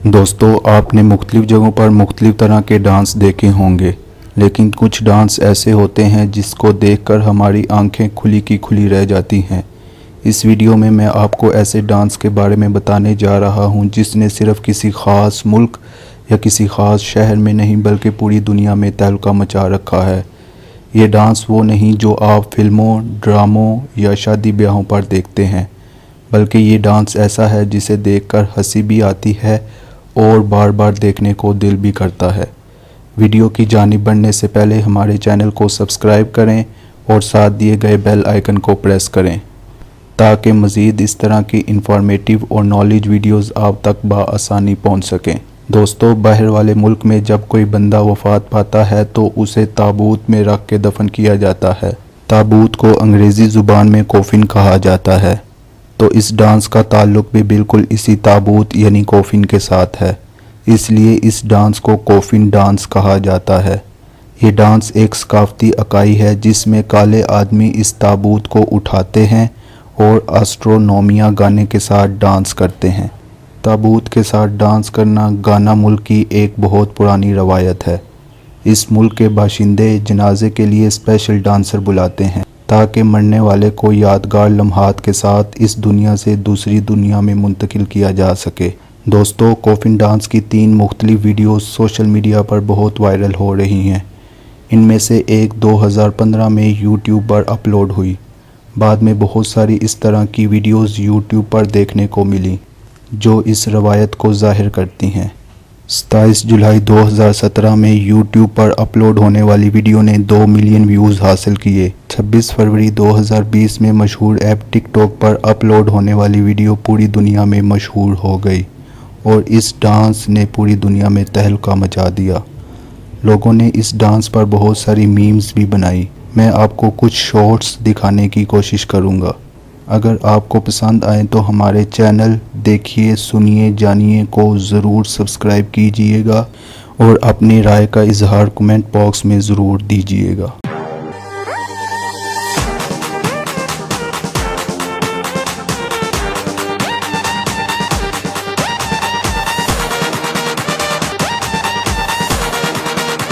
دوستو آپ نے مختلف جگہوں پر مختلف طرح کے ڈانس دیکھے ہوں گے، لیکن کچھ ڈانس ایسے ہوتے ہیں جس کو دیکھ کر ہماری آنکھیں کھلی کی کھلی رہ جاتی ہیں۔ اس ویڈیو میں آپ کو ایسے ڈانس کے بارے میں بتانے جا رہا ہوں جس نے صرف کسی خاص ملک یا کسی خاص شہر میں نہیں بلکہ پوری دنیا میں تہلکہ مچا رکھا ہے۔ یہ ڈانس وہ نہیں جو آپ فلموں، ڈراموں یا شادی بیاہوں پر دیکھتے ہیں، بلکہ یہ ڈانس ایسا ہے جسے دیکھ کر ہنسی بھی آتی ہے اور بار بار دیکھنے کو دل بھی کرتا ہے۔ ویڈیو کی جانب بڑھنے سے پہلے ہمارے چینل کو سبسکرائب کریں اور ساتھ دیے گئے بیل آئیکن کو پریس کریں تاکہ مزید اس طرح کی انفارمیٹیو اور نالج ویڈیوز آپ تک بآسانی پہنچ سکیں۔ دوستو، باہر والے ملک میں جب کوئی بندہ وفات پاتا ہے تو اسے تابوت میں رکھ کے دفن کیا جاتا ہے۔ تابوت کو انگریزی زبان میں کوفن کہا جاتا ہے، تو اس ڈانس کا تعلق بھی بالکل اسی تابوت یعنی کوفن کے ساتھ ہے، اس لیے اس ڈانس کو کوفن ڈانس کہا جاتا ہے۔ یہ ڈانس ایک ثقافتی اکائی ہے جس میں کالے آدمی اس تابوت کو اٹھاتے ہیں اور آسٹرونومیا گانے کے ساتھ ڈانس کرتے ہیں۔ تابوت کے ساتھ ڈانس کرنا گانا ملک کی ایک بہت پرانی روایت ہے۔ اس ملک کے باشندے جنازے کے لیے اسپیشل ڈانسر بلاتے ہیں تاکہ مرنے والے کو یادگار لمحات کے ساتھ اس دنیا سے دوسری دنیا میں منتقل کیا جا سکے۔ دوستو، کوفن ڈانس کی 3 مختلف ویڈیوز سوشل میڈیا پر بہت وائرل ہو رہی ہیں۔ ان میں سے ایک 2015 میں یوٹیوب پر اپلوڈ ہوئی۔ بعد میں بہت ساری اس طرح کی ویڈیوز یوٹیوب پر دیکھنے کو ملی جو اس روایت کو ظاہر کرتی ہیں۔ 27 جولائی 2017 میں یوٹیوب پر اپلوڈ ہونے والی ویڈیو نے 2 ملین ویوز حاصل کیے۔ 26 فروری 2020 میں مشہور ایپ ٹک ٹاک پر اپلوڈ ہونے والی ویڈیو پوری دنیا میں مشہور ہو گئی اور اس ڈانس نے پوری دنیا میں تہلکہ مچا دیا۔ لوگوں نے اس ڈانس پر بہت ساری میمز بھی بنائی۔ میں آپ کو کچھ شارٹس دکھانے کی کوشش کروں گا۔ اگر آپ کو پسند آئیں تو ہمارے چینل دیکھیے، سنیے، جانیے کو ضرور سبسکرائب کیجیے گا اور اپنی رائے کا اظہار کمنٹ باکس میں ضرور دیجیے گا۔